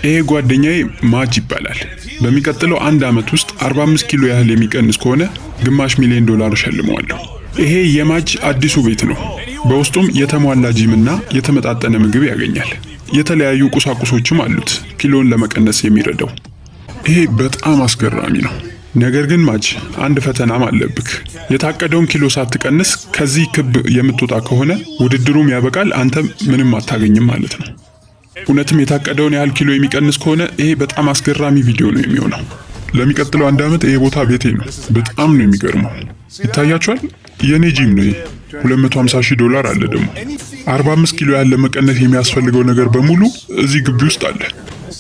ይሄ ጓደኛዬ ማጅ ይባላል። በሚቀጥለው አንድ አመት ውስጥ 45 ኪሎ ያህል የሚቀንስ ከሆነ ግማሽ ሚሊዮን ዶላር እሸልመዋለሁ። ይሄ የማጅ አዲሱ ቤት ነው። በውስጡም የተሟላ ጂምና የተመጣጠነ ምግብ ያገኛል። የተለያዩ ቁሳቁሶችም አሉት ኪሎን ለመቀነስ የሚረዳው። ይሄ በጣም አስገራሚ ነው። ነገር ግን ማጅ አንድ ፈተናም አለብክ። የታቀደውን ኪሎ ሳትቀንስ ከዚህ ክብ የምትወጣ ከሆነ ውድድሩም ያበቃል፣ አንተ ምንም አታገኝም ማለት ነው። እውነትም የታቀደውን ያህል ኪሎ የሚቀንስ ከሆነ ይሄ በጣም አስገራሚ ቪዲዮ ነው የሚሆነው። ለሚቀጥለው አንድ አመት ይሄ ቦታ ቤቴ ነው። በጣም ነው የሚገርመው። ይታያችኋል? የኔ ጂም ነው። 250,000 ዶላር አለ። ደግሞ 45 ኪሎ ያህል ለመቀነስ የሚያስፈልገው ነገር በሙሉ እዚህ ግቢ ውስጥ አለ።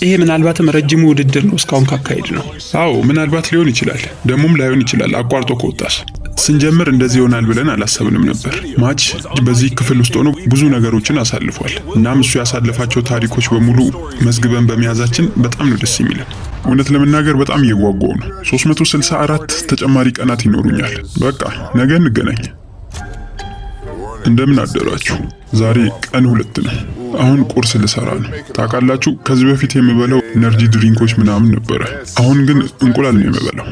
ይሄ ምናልባትም ረጅሙ ውድድር ነው እስካሁን ካካሄድ ነው። አዎ ምናልባት ሊሆን ይችላል፣ ደሞም ላይሆን ይችላል። አቋርጦ ከወጣስ ስንጀምር እንደዚህ ይሆናል ብለን አላሰብንም ነበር። ማች በዚህ ክፍል ውስጥ ሆኖ ብዙ ነገሮችን አሳልፏል። እናም እሱ ያሳለፋቸው ታሪኮች በሙሉ መዝግበን በመያዛችን በጣም ነው ደስ የሚለን። እውነት ለመናገር በጣም እየጓጓው ነው። 364 ተጨማሪ ቀናት ይኖሩኛል። በቃ ነገ እንገናኝ። እንደምን አደራችሁ? ዛሬ ቀን 2 ነው። አሁን ቁርስ ልሰራ ነው። ታውቃላችሁ ከዚህ በፊት የምበላው ኤነርጂ ድሪንኮች ምናምን ነበረ። አሁን ግን እንቁላል ነው የምበላው።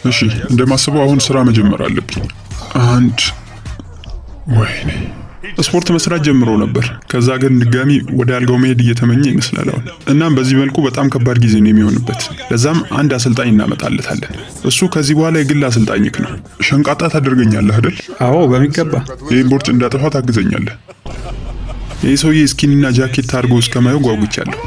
እሺ እንደማስበው አሁን ስራ መጀመር አለብኝ። ወይኔ ስፖርት መስራት ጀምሮ ነበር። ከዛ ግን ድጋሚ ወደ አልጋው መሄድ እየተመኘ ይመስላል አሁን። እናም በዚህ መልኩ በጣም ከባድ ጊዜ ነው የሚሆንበት። ለዛም አንድ አሰልጣኝ እናመጣለታለን። እሱ ከዚህ በኋላ የግል አሰልጣኝክ ነው። ሸንቃጣ ታደርገኛለህ አይደል? አዎ በሚገባ። ይሄን ቦርጭ እንዳጠፋ ታግዘኛለህ። ይሄ ሰውዬ ስኪኒና ጃኬት አድርጎ እስከማየው ጓጉቻለሁ።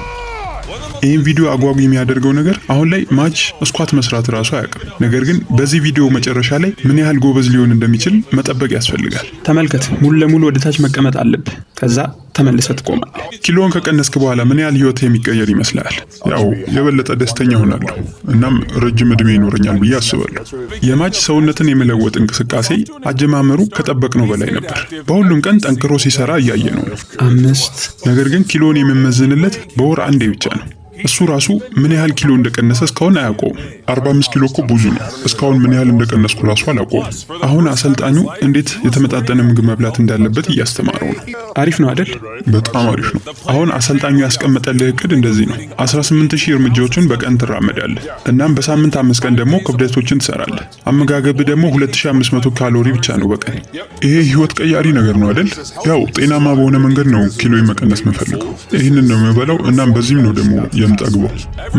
ይህን ቪዲዮ አጓጉ የሚያደርገው ነገር አሁን ላይ ማች ስኳት መስራት ራሱ አያውቅም። ነገር ግን በዚህ ቪዲዮ መጨረሻ ላይ ምን ያህል ጎበዝ ሊሆን እንደሚችል መጠበቅ ያስፈልጋል። ተመልከት፣ ሙሉ ለሙሉ ወደ ታች መቀመጥ አለብህ። ከዛ ተመልሰህ ትቆማለህ። ኪሎን ከቀነስክ በኋላ ምን ያህል ህይወት የሚቀየር ይመስላል? ያው የበለጠ ደስተኛ ሆናለሁ። እናም ረጅም እድሜ ይኖረኛል ብዬ አስባለሁ። የማች ሰውነትን የመለወጥ እንቅስቃሴ አጀማመሩ ከጠበቅነው በላይ ነበር። በሁሉም ቀን ጠንክሮ ሲሰራ እያየነው ነው። 5 ነገር ግን ኪሎን የምመዝንለት በወር አንዴ ብቻ ነው። እሱ ራሱ ምን ያህል ኪሎ እንደቀነሰ እስካሁን አያውቀውም። 45 ኪሎ እኮ ብዙ ነው። እስካሁን ምን ያህል እንደቀነስኩ ራሱ አላውቀውም። አሁን አሰልጣኙ እንዴት የተመጣጠነ ምግብ መብላት እንዳለበት እያስተማረው ነው። አሪፍ ነው አይደል? በጣም አሪፍ ነው። አሁን አሰልጣኙ ያስቀመጠልህ እቅድ እንደዚህ ነው። 18,000 እርምጃዎችን በቀን ትራመዳለህ። እናም በሳምንት 5 ቀን ደግሞ ክብደቶችን ትሰራለህ። አመጋገብህ ደግሞ 2500 ካሎሪ ብቻ ነው በቀን። ይሄ ህይወት ቀያሪ ነገር ነው አይደል? ያው ጤናማ በሆነ መንገድ ነው ኪሎ መቀነስ የምፈልገው። ይህንን ነው የምበላው። እናም በዚህም ነው ደግሞ ጠግቦ።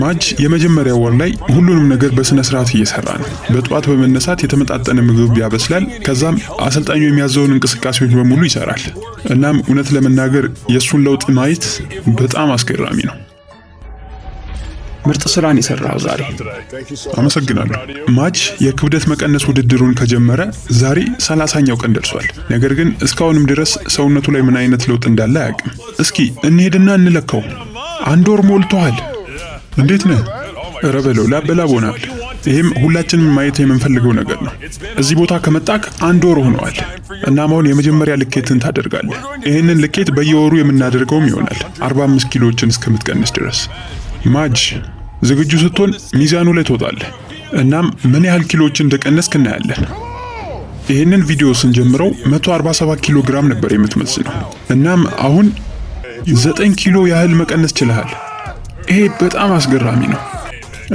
ማጅ የመጀመሪያው ወር ላይ ሁሉንም ነገር በስነ ስርዓት እየሰራ ነው። በጧት በመነሳት የተመጣጠነ ምግብ ያበስላል። ከዛም አሰልጣኙ የሚያዘውን እንቅስቃሴዎች በሙሉ ይሰራል። እናም እውነት ለመናገር የሱን ለውጥ ማየት በጣም አስገራሚ ነው። ምርጥ ስራን የሰራው ዛሬ። አመሰግናለሁ። ማጅ የክብደት መቀነስ ውድድሩን ከጀመረ ዛሬ 30ኛው ቀን ደርሷል። ነገር ግን እስካሁንም ድረስ ሰውነቱ ላይ ምን አይነት ለውጥ እንዳለ አያውቅም። እስኪ እንሄድና እንለካው። 1 ወር ሞልቷል። እንዴት ነህ? ኧረ በለው ላበላብ ሆናል። ይሄም ሁላችንም ማየት የምንፈልገው ነገር ነው። እዚህ ቦታ ከመጣክ 1 ወር ሆኗል። እናም አሁን የመጀመሪያ ልኬትን ታደርጋለህ። ይህንን ልኬት በየወሩ የምናደርገውም ይሆናል 45 ኪሎዎችን እስከምትቀንስ ድረስ። ማጅ ዝግጁ ስትሆን ሚዛኑ ላይ ትወጣለህ። እናም ምን ያህል ኪሎዎችን እንደቀነስክ እናያለን። ይህንን ቪዲዮ ስንጀምረው 147 ኪሎ ግራም ነበር የምትመዝነው። እናም አሁን 9 ኪሎ ያህል መቀነስ ችለሃል። ይሄ በጣም አስገራሚ ነው።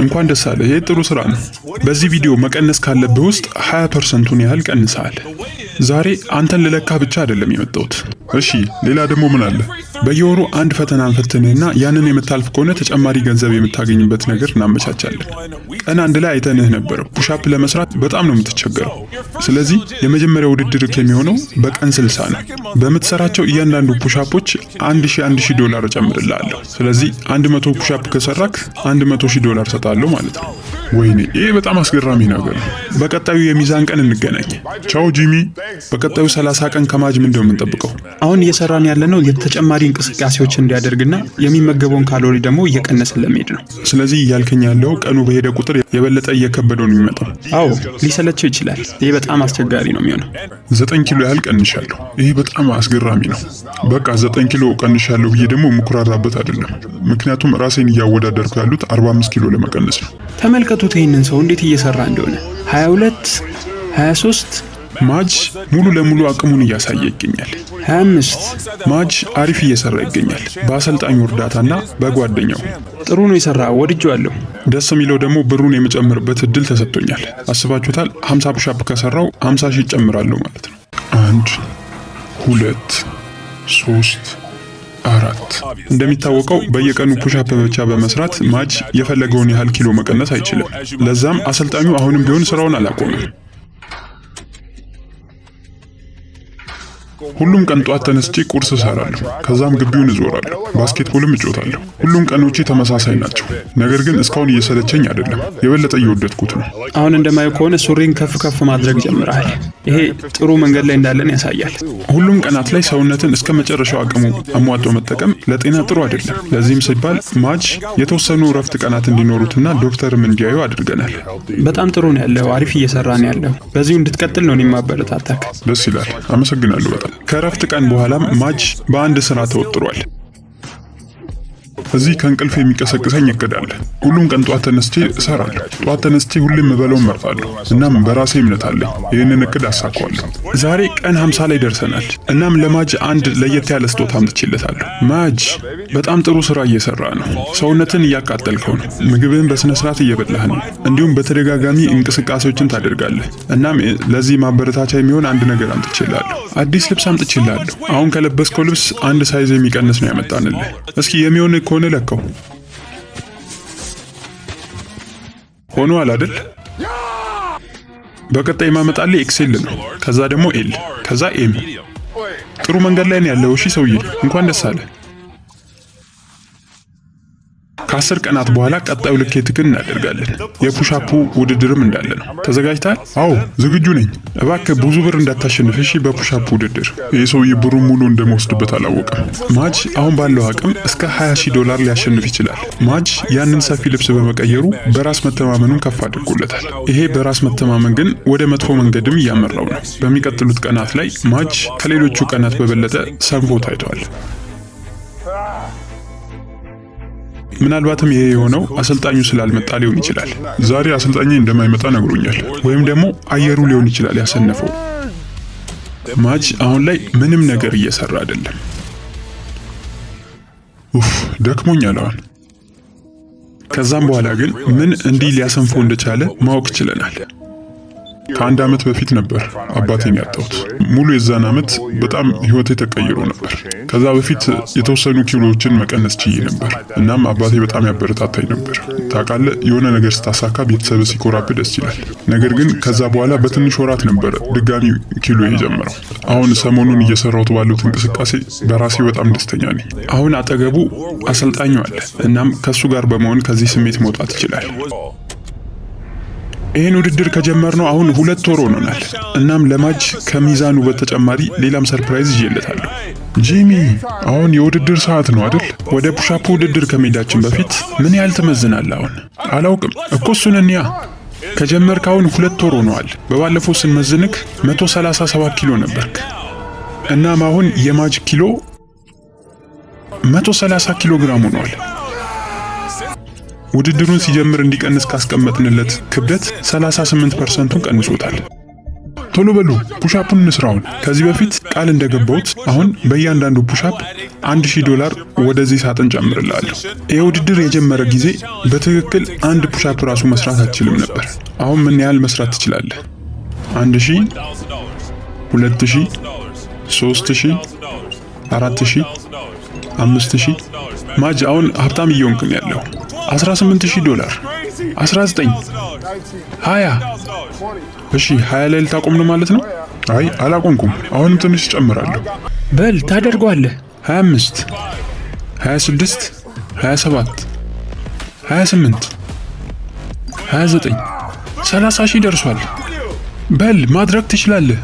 እንኳን ደስ አለህ። ይሄ ጥሩ ስራ ነው። በዚህ ቪዲዮ መቀነስ ካለብህ ውስጥ 20%ን ያህል ቀንሰሃል። ዛሬ አንተን ልለካ ብቻ አይደለም የመጣሁት። እሺ ሌላ ደግሞ ምን አለ? በየወሩ አንድ ፈተና እንፈትንህና ያንን የምታልፍ ከሆነ ተጨማሪ ገንዘብ የምታገኝበት ነገር እናመቻቻለን። ቀን 1 ላይ አይተንህ ነበር። ፑሻፕ ለመስራት በጣም ነው የምትቸገረው። ስለዚህ የመጀመሪያው ውድድር የሚሆነው በቀን 60 ነው። በምትሰራቸው እያንዳንዱ ፑሻፖች 1000 ዶላር እጨምርልሃለሁ። ስለዚህ 100 ፑሻፕ ከሰራክ 100,000 ዶላር ሰጣለሁ ማለት ነው። ወይኔ ይሄ በጣም አስገራሚ ነገር ነው። በቀጣዩ የሚዛን ቀን እንገናኝ። ቻው ጂሚ። በቀጣዩ 30 ቀን ከማጅ ምንድነው የምንጠብቀው? አሁን እየሰራን ያለነው የተጨማሪ እንቅስቃሴዎች እንዲያደርግና የሚመገበውን ካሎሪ ደግሞ እየቀነሰ ለመሄድ ነው። ስለዚህ እያልከኝ ያለው ቀኑ በሄደ ቁጥር የበለጠ እየከበደው ነው የሚመጣው? አዎ ሊሰለቸው ይችላል። ይሄ በጣም አስቸጋሪ ነው የሚሆነው። 9 ኪሎ ያህል ቀንሻለሁ። ይሄ በጣም አስገራሚ ነው። በቃ 9 ኪሎ ቀንሻለሁ ብዬ ደግሞ ሙኩራራበት አይደለም። ምክንያቱም ራሴን እያወዳደርኩ ያሉት 45 ኪሎ ለመቀነስ ነው። ተመልከቱት ይህንን ሰው እንዴት እየሰራ እንደሆነ። 22 23 ማጅ ሙሉ ለሙሉ አቅሙን እያሳየ ይገኛል። 25 ማጅ አሪፍ እየሰራ ይገኛል፣ በአሰልጣኙ እርዳታና በጓደኛው። ጥሩ ነው የሰራ፣ ወድጄዋለሁ። ደስ የሚለው ደግሞ ብሩን የመጨመርበት እድል ተሰጥቶኛል። አስባችሁታል? 50 ፑሻፕ ከሰራው 50 ሺህ ጨምራለሁ ማለት ነው። 1 2 3 4 እንደሚታወቀው በየቀኑ ፑሻፕ ብቻ በመስራት ማጅ የፈለገውን ያህል ኪሎ መቀነስ አይችልም። ለዛም አሰልጣኙ አሁንም ቢሆን ስራውን አላቆመም። ሁሉም ቀን ጧት ተነስቼ ቁርስ እሰራለሁ፣ ከዛም ግቢውን እዞራለሁ፣ ባስኬትቦልም እጫወታለሁ። ሁሉም ቀኖቼ ተመሳሳይ ናቸው። ነገር ግን እስካሁን እየሰለቸኝ አይደለም፣ የበለጠ እየወደድኩት ነው። አሁን እንደማየው ከሆነ ሱሪን ከፍ ማድረግ ጀምረሃል። ይሄ ጥሩ መንገድ ላይ እንዳለን ያሳያል። ሁሉም ቀናት ላይ ሰውነትን እስከ መጨረሻው አቅሙ አሟጦ መጠቀም ለጤና ጥሩ አይደለም። ለዚህም ሲባል ማጅ የተወሰኑ እረፍት ቀናት እንዲኖሩትና ዶክተርም እንዲያዩ አድርገናል። በጣም ጥሩ ነው ያለው፣ አሪፍ እየሰራ ነው ያለው። በዚሁ እንድትቀጥል ነው እኔም ማበረታታክ። ደስ ይላል፣ አመሰግናለሁ በጣም። ከእረፍት ቀን በኋላም ማጅ በአንድ ስራ ተወጥሯል። እዚህ ከእንቅልፍ የሚቀሰቅሰኝ እቅድ አለ። ሁሉም ቀን ጧት ተነስቼ እሰራለሁ። ጧት ተነስቼ ሁሌም የምበላውን እመርጣለሁ። እናም በራሴ እምነት አለኝ። ይህንን እቅድ አሳካዋለሁ። ዛሬ ቀን 50 ላይ ደርሰናል። እናም ለማጅ አንድ ለየት ያለ ስጦታ አምጥቼለታለሁ። ማጅ በጣም ጥሩ ስራ እየሰራ ነው። ሰውነትን እያቃጠልከው ነው። ምግብህን በስነ ስርዓት እየበላህ ነው። እንዲሁም በተደጋጋሚ እንቅስቃሴዎችን ታደርጋለህ። እናም ለዚህ ማበረታቻ የሚሆን አንድ ነገር አምጥቼልሃለሁ። አዲስ ልብስ አምጥቼልሃለሁ። አሁን ከለበስከው ልብስ አንድ ሳይዝ የሚቀንስ ነው ያመጣንልህ። እስኪ የሚሆን ከሆነ ለካው። ሆኗል አይደል? በቀጣይ ማመጣልህ ኤክሴል ነው። ከዛ ደግሞ ኤል፣ ከዛ ኤም። ጥሩ መንገድ ላይ ነው ያለው። እሺ ሰውዬ፣ እንኳን ደስ አለ። ከ10 ቀናት በኋላ ቀጣዩ ልኬትክን እናደርጋለን። የፑሻፑ ውድድርም እንዳለ ነው። ተዘጋጅተሃል? አዎ ዝግጁ ነኝ። እባክህ ብዙ ብር እንዳታሸንፍ እሺ። በፑሻፑ ውድድር ይህ ሰውዬ ብሩን ሙሉ እንደመወስድበት አላወቅም። ማጅ አሁን ባለው አቅም እስከ $20,000 ሊያሸንፍ ይችላል። ማጅ ያንን ሰፊ ልብስ በመቀየሩ በራስ መተማመኑን ከፍ አድርጎለታል። ይሄ በራስ መተማመን ግን ወደ መጥፎ መንገድም እያመራው ነው። በሚቀጥሉት ቀናት ላይ ማጅ ከሌሎቹ ቀናት በበለጠ ሰንፎ ታይቷል። ምናልባትም ይሄ የሆነው አሰልጣኙ ስላልመጣ ሊሆን ይችላል። ዛሬ አሰልጣኙ እንደማይመጣ ነግሮኛል። ወይም ደግሞ አየሩ ሊሆን ይችላል ያሰነፈው። ማጅ አሁን ላይ ምንም ነገር እየሰራ አይደለም። ደክሞኛል አሁን። ከዛም በኋላ ግን ምን እንዲህ ሊያሰንፈው እንደቻለ ማወቅ ችለናል። ከ1 ዓመት በፊት ነበር አባቴን ያጣሁት። ሙሉ የዛን ዓመት በጣም ህይወቴ ተቀይሮ ነበር። ከዛ በፊት የተወሰኑ ኪሎዎችን መቀነስ ችዬ ነበር። እናም አባቴ በጣም ያበረታታኝ ነበር። ታውቃለህ፣ የሆነ ነገር ስታሳካ ቤተሰብ ሲኮራብህ ደስ ይላል። ነገር ግን ከዛ በኋላ በትንሽ ወራት ነበር ድጋሚ ኪሎ የጀመረው። አሁን ሰሞኑን እየሰራሁት ባሉት እንቅስቃሴ በራሴ በጣም ደስተኛ ነኝ። አሁን አጠገቡ አሰልጣኙ አለ። እናም ከሱ ጋር በመሆን ከዚህ ስሜት መውጣት ይችላል። ይህን ውድድር ከጀመርነው አሁን 2 ወር ሆኖናል። እናም ለማጅ ከሚዛኑ በተጨማሪ ሌላም ሰርፕራይዝ ይዤለታለሁ። ጂሚ፣ አሁን የውድድር ሰዓት ነው አይደል? ወደ ፑሻፕ ውድድር ከመሄዳችን በፊት ምን ያህል ትመዝናለህ? አሁን አላውቅም እኮ እሱን እንያ። ከጀመርክ አሁን 2 ወር ሆኗል። በባለፈው ስንመዝንክ 137 ኪሎ ነበርክ። እናም አሁን የማጅ ኪሎ 130 ኪሎ ግራም ሆኗል። ውድድሩን ሲጀምር እንዲቀንስ ካስቀመጥንለት ክብደት 38%ን ቀንሶታል። ቶሎ በሉ ፑሻፑን እንስራውን። ከዚህ በፊት ቃል እንደገባሁት አሁን በእያንዳንዱ ፑሻፕ $1,000 ወደዚህ ሳጥን ጨምርላለሁ። ይህ ውድድር የጀመረ ጊዜ በትክክል አንድ ፑሻፕ ራሱ መስራት አትችልም ነበር። አሁን ምን ያህል መስራት ትችላለህ? 1,000፣ 2,000፣ 3,000፣ 4,000፣ 5,000። ማጅ አሁን ሀብታም እየሆንክ ነው ያለው። $18,000፣ 19፣ 20። እሺ 20 ላይ ልታቆም ነው ማለት ነው? አይ አላቆምኩም፣ አሁንም ትንሽ ጨምራለሁ። በል ታደርገዋለህ። 25፣ 26፣ 27፣ 28፣ 29፣ 30,000 ደርሷል። በል ማድረግ ትችላለህ።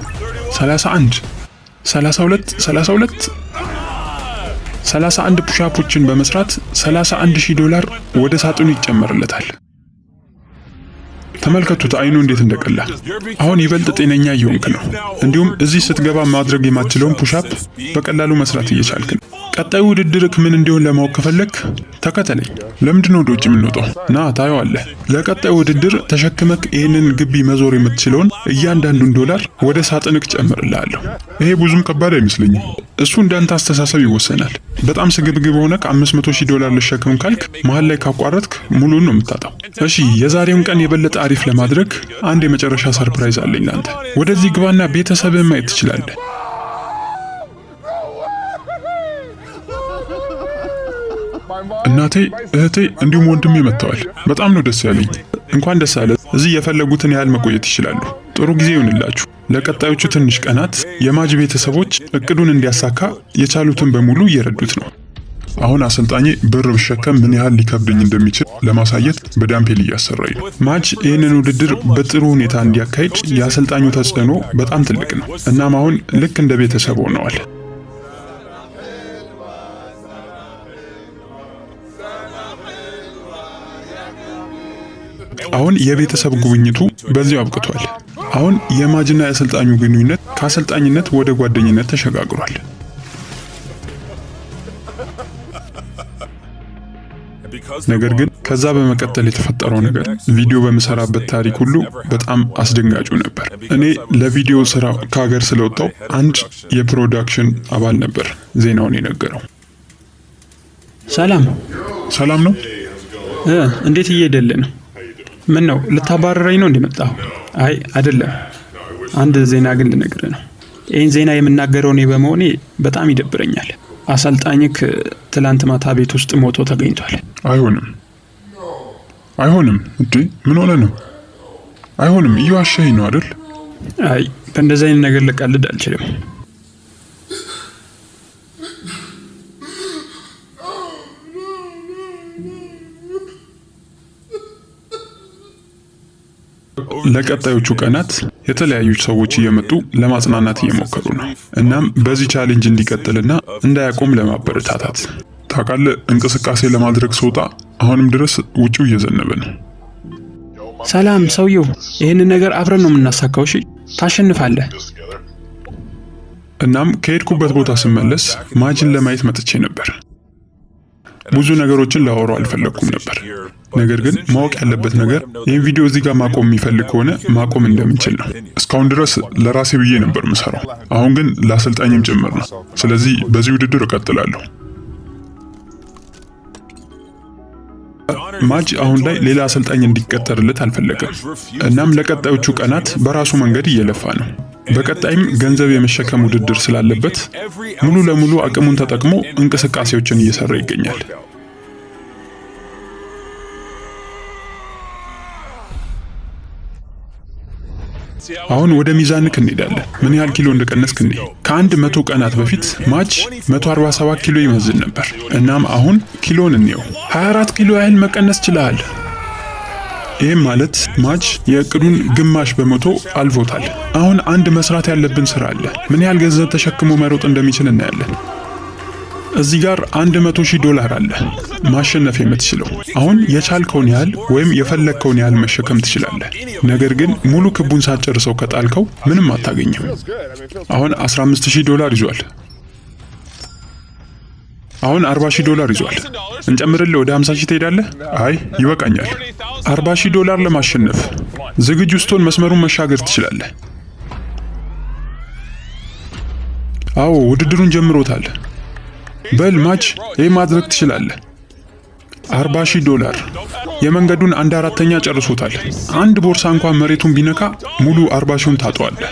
31፣ 32፣ 31 ፑሻፖችን በመስራት $31,000 ወደ ሳጥኑ ይጨመርለታል። ተመልከቱት አይኑ እንዴት እንደቀላ። አሁን ይበልጥ ጤነኛ እየሆንክ ነው። እንዲሁም እዚህ ስትገባ ማድረግ የማትችለውን ፑሻፕ በቀላሉ መስራት እየቻልክ ነው። ቀጣዩ ውድድርክ ምን እንዲሆን ለማወቅ ከፈለክ ተከተለኝ። ለምንድነው ወደ ውጭ የምንወጣው? ና ታየዋለህ። ለቀጣዩ ውድድር ተሸክመክ ይህንን ግቢ መዞር የምትችለውን እያንዳንዱን ዶላር ወደ ሳጥንክ ጨምርልሃለሁ። ይሄ ብዙም ከባድ አይመስለኝም። እሱ እንዳንተ አስተሳሰብ ይወሰናል። በጣም ስግብግብ ሆነክ $500,000 ልሸከም ካልክ መሀል ላይ ካቋረጥክ ሙሉን ነው የምታጣው። እሺ፣ የዛሬውን ቀን የበለጠ አሪፍ ለማድረግ አንድ የመጨረሻ ሰርፕራይዝ አለኝ ላንተ። ወደዚህ ግባና ቤተሰብህን ማየት ትችላለህ። እናቴ፣ እህቴ እንዲሁም ወንድሜ መጥተዋል። በጣም ነው ደስ ያለኝ። እንኳን ደስ አለ። እዚህ የፈለጉትን ያህል መቆየት ይችላሉ። ጥሩ ጊዜ ይሁንላችሁ። ለቀጣዮቹ ትንሽ ቀናት የማጅ ቤተሰቦች እቅዱን እንዲያሳካ የቻሉትን በሙሉ እየረዱት ነው። አሁን አሰልጣኜ ብር ብሸከም ምን ያህል ሊከብደኝ እንደሚችል ለማሳየት በዳምፔል እያሰራኝ ነው። ማጅ ይህንን ውድድር በጥሩ ሁኔታ እንዲያካሂድ የአሰልጣኙ ተጽዕኖ በጣም ትልቅ ነው። እናም አሁን ልክ እንደ ቤተሰብ ሆነዋል። አሁን የቤተሰብ ጉብኝቱ በዚያው አብቅቷል። አሁን የማጅና የአሰልጣኙ ግንኙነት ከአሰልጣኝነት ወደ ጓደኝነት ተሸጋግሯል። ነገር ግን ከዛ በመቀጠል የተፈጠረው ነገር ቪዲዮ በምሰራበት ታሪክ ሁሉ በጣም አስደንጋጩ ነበር። እኔ ለቪዲዮ ስራ ከሀገር ስለወጣው አንድ የፕሮዳክሽን አባል ነበር ዜናውን የነገረው። ሰላም ነው? እንዴት እየሄደልህ ነው? ምን ነው ልታባረረኝ ነው እንደመጣሁ? አይ አይደለም። አንድ ዜና ግን ልነግርህ ነው። ይህን ዜና የምናገረው እኔ በመሆኔ በጣም ይደብረኛል። አሰልጣኝክ ትላንት ማታ ቤት ውስጥ ሞቶ ተገኝቷል። አይሆንም። እንዴ ምን ሆነ ነው? አይሆንም። እየዋሸኸኝ ነው አይደል? አይ በእንደዚህ አይነት ነገር ልቀልድ አልችልም። ለቀጣዮቹ ቀናት የተለያዩ ሰዎች እየመጡ ለማጽናናት እየሞከሩ ነው። እናም በዚህ ቻሌንጅ እንዲቀጥልና እንዳያቆም ለማበረታታት። ታውቃለህ፣ እንቅስቃሴ ለማድረግ ስወጣ አሁንም ድረስ ውጪው እየዘነበ ነው። ሰላም ሰውየው፣ ይህንን ነገር አብረን ነው የምናሳካው። እሺ ታሸንፋለህ። እናም ከሄድኩበት ቦታ ስመለስ ማጅን ለማየት መጥቼ ነበር። ብዙ ነገሮችን ላወራው አልፈለኩም ነበር። ነገር ግን ማወቅ ያለበት ነገር ይህን ቪዲዮ እዚህ ጋር ማቆም የሚፈልግ ከሆነ ማቆም እንደምንችል ነው። እስካሁን ድረስ ለራሴ ብዬ ነበር የምሰራው። አሁን ግን ለአሰልጣኝም ጭምር ነው። ስለዚህ በዚህ ውድድር እቀጥላለሁ። ማጅ አሁን ላይ ሌላ አሰልጣኝ እንዲቀጠርለት አልፈለገም። እናም ለቀጣዮቹ ቀናት በራሱ መንገድ እየለፋ ነው። በቀጣይም ገንዘብ የመሸከም ውድድር ስላለበት ሙሉ ለሙሉ አቅሙን ተጠቅሞ እንቅስቃሴዎችን እየሰራ ይገኛል። አሁን ወደ ሚዛንክ እንሄዳለን። ምን ያህል ኪሎ እንደቀነስክ እንዴ? ከ100 ቀናት በፊት ማጅ 147 ኪሎ ይመዝን ነበር። እናም አሁን ኪሎን እንየው። 24 ኪሎ ያህል መቀነስ ችለሃል። ይህም ማለት ማጅ የእቅዱን ግማሽ በመቶ አልፎታል። አሁን አንድ መስራት ያለብን ስራ አለ። ምን ያህል ገንዘብ ተሸክሞ መሮጥ እንደሚችል እናያለን። እዚህ ጋር $100,000 አለ ማሸነፍ የምትችለው። አሁን የቻልከውን ያህል ወይም የፈለግከውን ያህል መሸከም ትችላለህ። ነገር ግን ሙሉ ክቡን ሳትጨርሰው ከጣልከው ምንም አታገኝም። አሁን $15,000 ይዟል። አሁን $40,000 ይዟል። እንጨምርልህ፣ ወደ 50,000 ትሄዳለህ? አይ ይበቃኛል። $40,000 ለማሸነፍ ዝግጁ ስትሆን መስመሩን መሻገር ትችላለህ። አዎ ውድድሩን ጀምሮታል። በል ማጅ፣ ይህ ማድረግ ትችላለህ። $40,000 የመንገዱን 1/4 ጨርሶታል። አንድ ቦርሳ እንኳን መሬቱን ቢነካ ሙሉ 40,000ን ታጠዋለህ።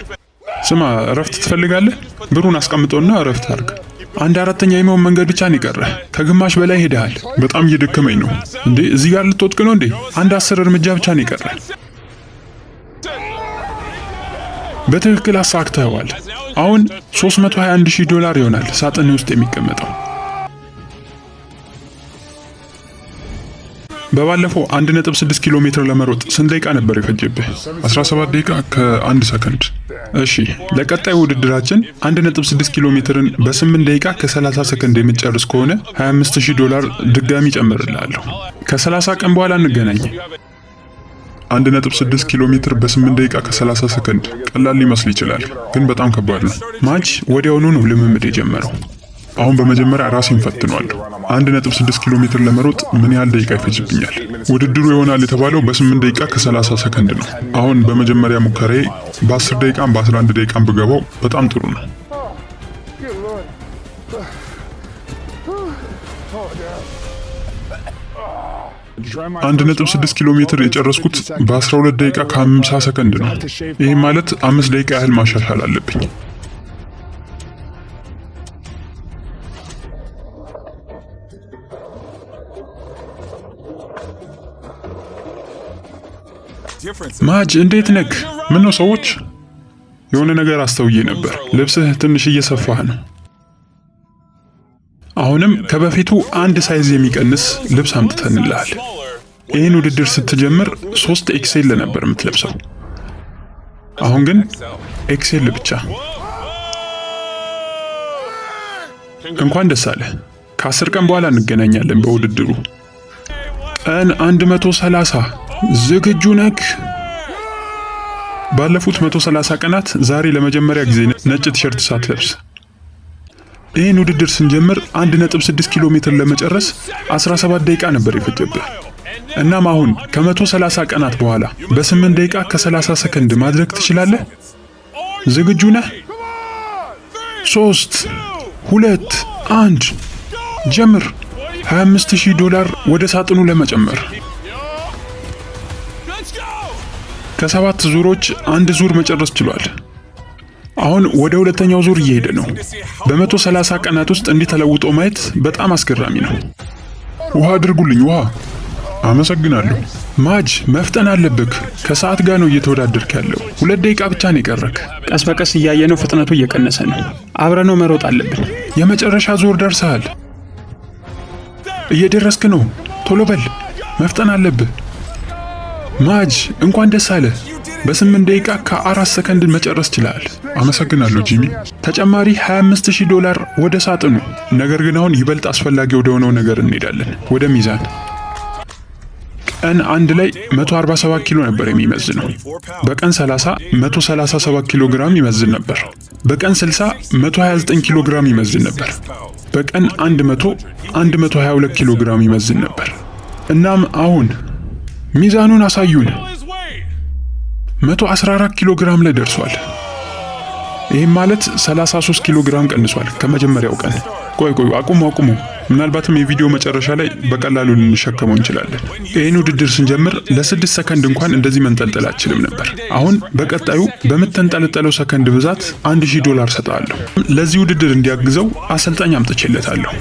ስማ፣ እረፍት ትፈልጋለህ? ብሩን አስቀምጠውና እረፍት አድርግ። 1/4 የሚሆን መንገድ ብቻ ነው የቀረህ። ከግማሽ በላይ ሄደሃል። በጣም እየደከመኝ ነው። እንዴ እዚህ ጋር ልትወጥቅ ነው እንዴ? 10 እርምጃ ብቻ ነው የቀረህ። በትክክል አሳክተዋል። አሁን $321,000 ይሆናል ሳጥን ውስጥ የሚቀመጠው። በባለፈው 1.6 ኪሎ ሜትር ለመሮጥ ስንት ደቂቃ ነበር የፈጀብህ? 17 ደቂቃ ከ1 ሰከንድ። እሺ ለቀጣዩ ውድድራችን 1.6 ኪሎ ሜትርን በ8 ደቂቃ ከ30 ሰከንድ የምትጨርስ ከሆነ $25,000 ድጋሚ ጨምርልሃለሁ። ከ30 ቀን በኋላ እንገናኝ። 1.6 ኪሎ ሜትር በ8 ደቂቃ ከ30 ሰከንድ ቀላል ሊመስል ይችላል፣ ግን በጣም ከባድ ነው። ማጅ ወዲያውኑ ነው ልምምድ የጀመረው። አሁን በመጀመሪያ ራሴን ፈትኗለሁ። 1.6 ኪሎ ሜትር ለመሮጥ ምን ያህል ደቂቃ ይፈጅብኛል? ውድድሩ ይሆናል የተባለው በ8 ደቂቃ ከ30 ሰከንድ ነው። አሁን በመጀመሪያ ሙከራዬ በ10 ደቂቃም በ11 ደቂቃም ብገባው በጣም ጥሩ ነው። 1.6 ኪሎ ሜትር የጨረስኩት በ12 ደቂቃ ከ50 ሰከንድ ነው። ይህ ማለት 5 ደቂቃ ያህል ማሻሻል አለብኝ። ማጅ እንዴት ነክ? ምን ነው ሰዎች? የሆነ ነገር አስተውዬ ነበር። ልብስህ ትንሽ እየሰፋህ ነው። አሁንም ከበፊቱ አንድ ሳይዝ የሚቀንስ ልብስ አምጥተንልሃል። ይህን ውድድር ስትጀምር 3 ኤክሴል ነበር የምትለብሰው። አሁን ግን ኤክሴል ብቻ። እንኳን ደስ አለህ። ከ10 ቀን በኋላ እንገናኛለን በውድድሩ። ቀን 130 ዝግጁ ነክ? ባለፉት 130 ቀናት ዛሬ ለመጀመሪያ ጊዜ ነጭ ቲሸርት ሳትለብስ። ይህን ውድድር ስንጀምር 1.6 ኪሎ ሜትር ለመጨረስ 17 ደቂቃ ነበር የፈጀብህ። እናም አሁን ከ130 ቀናት በኋላ በ8 ደቂቃ ከ30 ሰከንድ ማድረግ ትችላለህ? ዝግጁ ነህ? 3 2 1 ጀምር። $25,000 ወደ ሳጥኑ ለመጨመር ከ7 ዙሮች 1 ዙር መጨረስ ችሏል። አሁን ወደ ሁለተኛው ዙር እየሄደ ነው። በ130 ቀናት ውስጥ እንዲህ ተለውጦ ማየት በጣም አስገራሚ ነው። ውሃ አድርጉልኝ፣ ውሃ። አመሰግናለሁ። ማጅ መፍጠን አለብክ። ከሰዓት ጋር ነው እየተወዳደርክ ያለው። 2 ደቂቃ ብቻ ነው የቀረክ። ቀስ በቀስ እያየነው ፍጥነቱ እየቀነሰ ነው። አብረነው መሮጥ አለብን። የመጨረሻ ዙር ደርሰሃል። እየደረስክ ነው። ቶሎ በል፣ መፍጠን አለብህ። ማጅ እንኳን ደስ አለ። በ8 ደቂቃ ከ4 ሰከንድ መጨረስ ችላል። አመሰግናለሁ ጂሚ። ተጨማሪ $25,000 ወደ ሳጥኑ። ነገር ግን አሁን ይበልጥ አስፈላጊ ወደ ሆነው ነገር እንሄዳለን፣ ወደ ሚዛን። ቀን 1 ላይ 147 ኪሎ ነበር የሚመዝነው። በቀን 30 137 ኪሎ ግራም ይመዝን ነበር። በቀን 60 129 ኪሎ ግራም ይመዝን ነበር። በቀን 100 122 ኪሎ ግራም ይመዝን ነበር። እናም አሁን ሚዛኑን አሳዩን። 114 ኪሎ ግራም ላይ ደርሷል። ይህም ማለት 33 ኪሎ ግራም ቀንሷል ከመጀመሪያው ቀን። ቆይ አቁሙ። ምናልባትም የቪዲዮ መጨረሻ ላይ በቀላሉ ልንሸከመው እንችላለን። ይህን ውድድር ስንጀምር ለ6 ሰከንድ እንኳን እንደዚህ መንጠልጠል አችልም ነበር። አሁን በቀጣዩ በምትንጠለጠለው ሰከንድ ብዛት $1,000 ሰጣለሁ። ለዚህ ውድድር እንዲያግዘው አሰልጣኝ አምጥቼለታለሁ።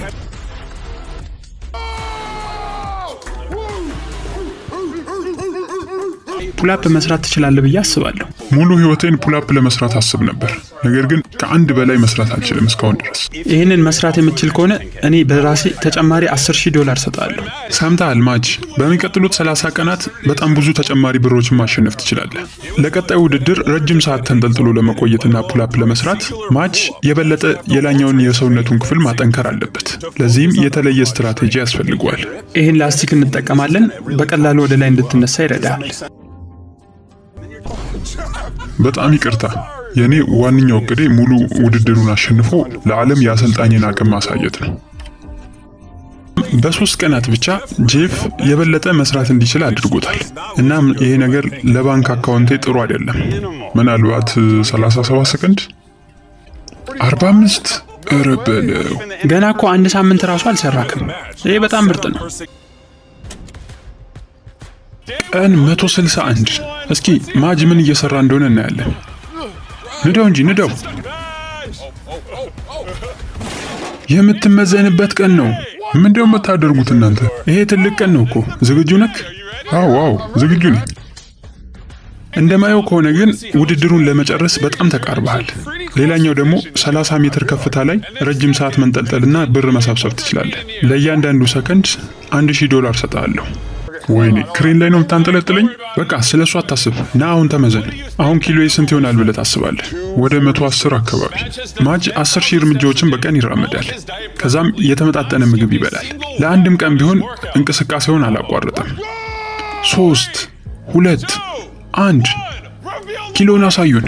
ፑላፕ መስራት ትችላለህ ብዬ አስባለሁ። ሙሉ ህይወቴን ፑላፕ ለመስራት አስብ ነበር፣ ነገር ግን ከአንድ በላይ መስራት አልችልም እስካሁን ድረስ። ይህንን መስራት የምትችል ከሆነ እኔ በራሴ ተጨማሪ $10,000 ሰጣለሁ። ሰምተሃል ማጅ? በሚቀጥሉት 30 ቀናት በጣም ብዙ ተጨማሪ ብሮችን ማሸነፍ ትችላለህ። ለቀጣዩ ውድድር ረጅም ሰዓት ተንጠልጥሎ ለመቆየትና ፑላፕ ለመስራት ማጅ የበለጠ የላኛውን የሰውነቱን ክፍል ማጠንከር አለበት። ለዚህም የተለየ ስትራቴጂ ያስፈልገዋል። ይህን ላስቲክ እንጠቀማለን። በቀላሉ ወደ ላይ እንድትነሳ ይረዳል። በጣም ይቅርታ። የኔ ዋነኛው እቅዴ ሙሉ ውድድሩን አሸንፎ ለዓለም የአሰልጣኝን አቅም ማሳየት ነው። በ3 ቀናት ብቻ ጄፍ የበለጠ መስራት እንዲችል አድርጎታል። እናም ይሄ ነገር ለባንክ አካውንቴ ጥሩ አይደለም። ምናልባት 37 ሰከንድ 45 እረበለው። ገና እኮ 1 ሳምንት ራሱ አልሰራክም። ይሄ በጣም ምርጥ ነው። ቀን 161። እስኪ ማጅ ምን እየሰራ እንደሆነ እናያለን። ንዳው እንጂ ንዳው። የምትመዘንበት ቀን ነው። ምንድነው የምታደርጉት እናንተ? ይሄ ትልቅ ቀን ነው እኮ። ዝግጁ ነክ? አዎ ዝግጁ ነኝ። እንደማየው ከሆነ ግን ውድድሩን ለመጨረስ በጣም ተቃርበሃል። ሌላኛው ደግሞ 30 ሜትር ከፍታ ላይ ረጅም ሰዓት መንጠልጠልና ብር መሰብሰብ ትችላለህ። ለእያንዳንዱ ሰከንድ $1,000 ሰጣለሁ። ወይኔ ክሬን ላይ ነው የምታንጠለጥለኝ? በቃ ስለሱ አታስብ። ና አሁን ተመዘን። አሁን ኪሎዬ ስንት ይሆናል ብለህ ታስባለህ? ወደ 110 አካባቢ። ማጅ 10,000 እርምጃዎችን በቀን ይራመዳል። ከዛም የተመጣጠነ ምግብ ይበላል። ለአንድም ቀን ቢሆን እንቅስቃሴውን አላቋረጠም። 3 2 1 ኪሎን አሳዩን።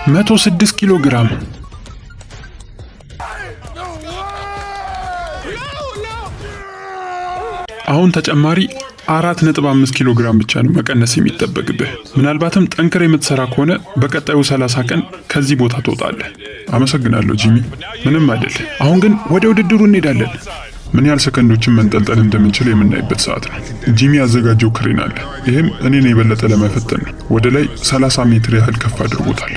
106 ኪሎ ግራም። አሁን ተጨማሪ 4.5 ኪሎ ግራም ብቻ ነው መቀነስ የሚጠበቅብህ። ምናልባትም ጠንክር የምትሰራ ከሆነ በቀጣዩ 30 ቀን ከዚህ ቦታ ትወጣለህ። አመሰግናለሁ ጂሚ። ምንም አይደል። አሁን ግን ወደ ውድድሩ እንሄዳለን። ምን ያህል ሰከንዶችን መንጠልጠል እንደምንችል የምናይበት ሰዓት ነው። ጂሚ ያዘጋጀው ክሬን አለ። ይህም እኔን የበለጠ ለመፈተን ነው። ወደ ላይ 30 ሜትር ያህል ከፍ አድርጎታል።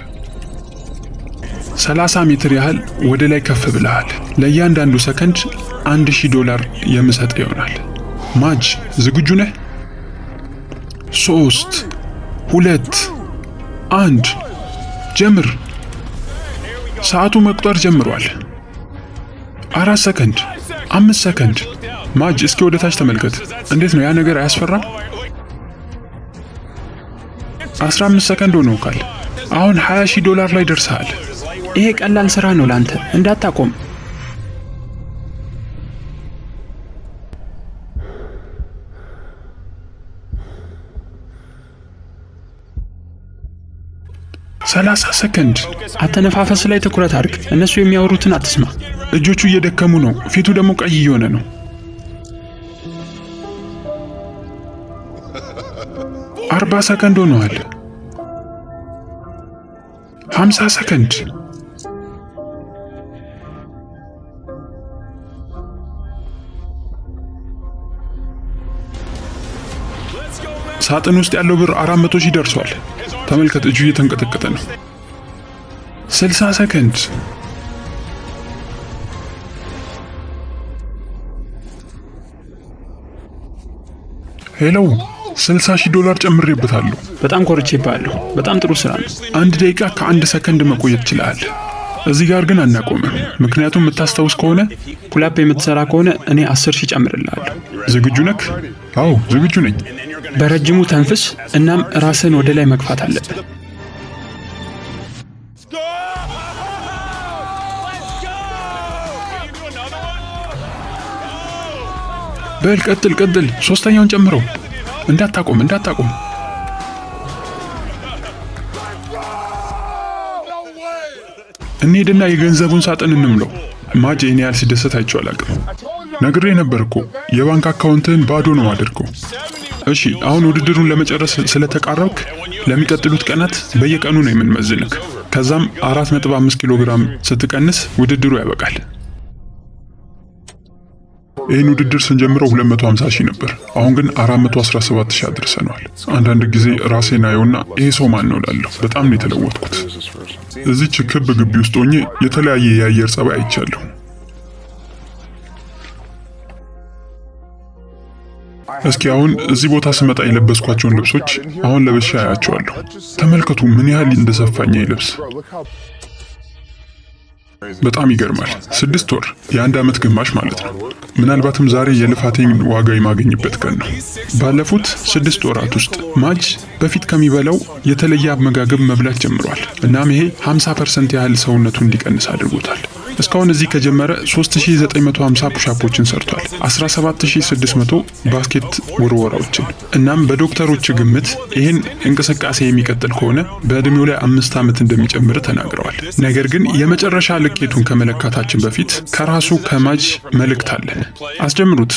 30 ሜትር ያህል ወደ ላይ ከፍ ብለሃል። ለእያንዳንዱ ሰከንድ $1000 የምሰጥ ይሆናል። ማጅ ዝግጁ ነህ? 3 2 1 ጀምር። ሰዓቱ መቁጠር ጀምሯል። 4 ሰከንድ 5 ሰከንድ። ማጅ እስኪ ወደ ታች ተመልከት። እንዴት ነው ያ ነገር? አያስፈራም? 15 ሰከንድ ሆኖካል። አሁን $20,000 ላይ ደርሰሃል። ይሄ ቀላል ስራ ነው ላንተ፣ እንዳታቆም። ሰላሳ ሰከንድ። አተነፋፈስ ላይ ትኩረት አድርግ። እነሱ የሚያወሩትን አትስማ። እጆቹ እየደከሙ ነው፣ ፊቱ ደግሞ ቀይ እየሆነ ነው። 40 ሰከንድ ሆነዋል። 50 ሰከንድ። ሳጥን ውስጥ ያለው ብር 400,000 ደርሷል። ተመልከት፣ እጁ እየተንቀጠቀጠ ነው። 60 ሰከንድ። ሄሎ፣ $60,000 ጨምሬበታለሁ። በጣም ኮርቼብሃለሁ። በጣም ጥሩ ስራ ነው። 1 ደቂቃ ከ1 ሰከንድ መቆየት ችለሃል። እዚህ ጋር ግን አናቆምም። ምክንያቱም የምታስታውስ ከሆነ ፑላፕ የምትሰራ ከሆነ እኔ 10,000 ጨምርልሃለሁ። ዝግጁ ነህ? አዎ ዝግጁ ነኝ። በረጅሙ ተንፍስ፣ እናም ራስን ወደ ላይ መግፋት አለብህ። በል ቀጥል ቀጥል። 3ኛውን ጨምረው። እንዳታቆም እንዳታቆም። እንሂድና የገንዘቡን ሳጥን እንምለው። ማጅ እኔ ያህል ሲደሰት አይቼው አላውቅም። ነግሬ ነበር እኮ የባንክ አካውንትህን ባዶ ነው አድርገው። እሺ አሁን ውድድሩን ለመጨረስ ስለተቃረብክ ለሚቀጥሉት ቀናት በየቀኑ ነው የምንመዝንክ። ከዛም 4.5 ኪሎ ግራም ስትቀንስ ውድድሩ ያበቃል። ይህን ውድድር ስንጀምረው 250,000 ነበር። አሁን ግን 417,000 አድርሰነዋል። አንዳንድ ጊዜ ራሴን አየውና ይሄ ሰው ማን ነው እላለሁ። በጣም ነው የተለወጥኩት። እዚች ክብ ግቢ ውስጥ ሆኜ የተለያየ የአየር ጸባይ አይቻለሁ። እስኪ አሁን እዚህ ቦታ ስመጣ የለበስኳቸውን ልብሶች አሁን ለብሼ አያቸዋለሁ። ተመልከቱ ምን ያህል እንደሰፋኝ ልብስ። በጣም ይገርማል። 6 ወር የ1 ዓመት ግማሽ ማለት ነው። ምናልባትም ዛሬ የልፋቴን ዋጋ የማገኝበት ቀን ነው። ባለፉት 6 ወራት ውስጥ ማጅ በፊት ከሚበላው የተለየ አመጋገብ መብላት ጀምሯል። እናም ይሄ 50% ያህል ሰውነቱ እንዲቀንስ አድርጎታል። እስካሁን እዚህ ከጀመረ 3950 ፑሻፖችን ሰርቷል። 17600 ባስኬት ውርወራዎችን። እናም በዶክተሮች ግምት ይህን እንቅስቃሴ የሚቀጥል ከሆነ በእድሜው ላይ 5 ዓመት እንደሚጨምር ተናግረዋል። ነገር ግን የመጨረሻ ልኬቱን ከመለካታችን በፊት ከራሱ ከማጅ መልእክት አለን። አስጀምሩት።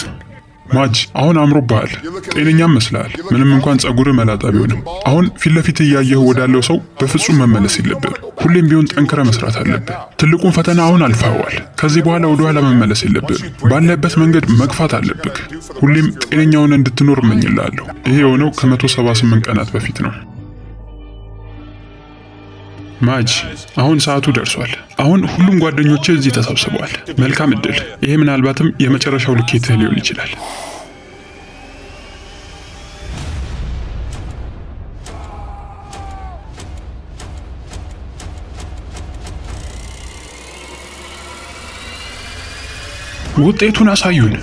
ማጅ አሁን አምሮብሃል፣ ጤነኛም መስልሃል። ምንም እንኳን ጸጉርህ መላጣ ቢሆንም አሁን ፊት ለፊት እያየህ ወዳለው ሰው በፍጹም መመለስ የለብህም። ሁሌም ቢሆን ጠንክረህ መስራት አለብህ። ትልቁን ፈተና አሁን አልፈኸዋል። ከዚህ በኋላ ወደ ኋላ መመለስ የለብህም። ባለህበት መንገድ መግፋት አለብህ። ሁሌም ጤነኛ ሆነህ እንድትኖር እመኝልሃለሁ። ይሄ የሆነው ከ178 ቀናት በፊት ነው። ማጅ አሁን ሰዓቱ ደርሷል። አሁን ሁሉም ጓደኞቼ እዚህ ተሰብስበዋል። መልካም እድል። ይሄ ምናልባትም የመጨረሻው ልኬትህ ሊሆን ይችላል። ውጤቱን አሳዩን።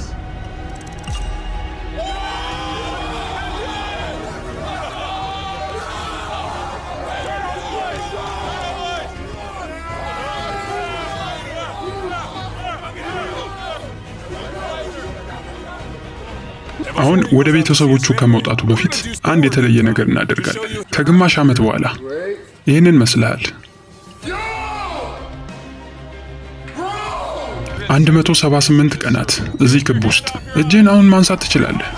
አሁን ወደ ቤተሰቦቹ ከመውጣቱ በፊት አንድ የተለየ ነገር እናደርጋለን። ከግማሽ ዓመት በኋላ ይህንን መስልሃል። 178 ቀናት እዚህ ክብ ውስጥ። እጅን አሁን ማንሳት ትችላለህ።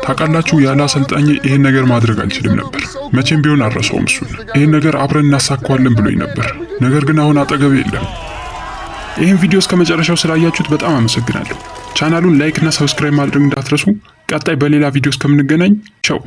ታውቃላችሁ፣ ያለ አሰልጣኝ ይሄን ነገር ማድረግ አልችልም ነበር። መቼም ቢሆን አልረሳውም እሱን። ይሄን ነገር አብረን እናሳካዋለን ብሎኝ ነበር። ነገር ግን አሁን አጠገቤ የለም። ይህን ቪዲዮ እስከ መጨረሻው ስላያችሁት በጣም አመሰግናለሁ። ቻናሉን ላይክ እና ሰብስክራይብ ማድረግ እንዳትረሱ። ቀጣይ በሌላ ቪዲዮ እስከምንገናኝ ቻው።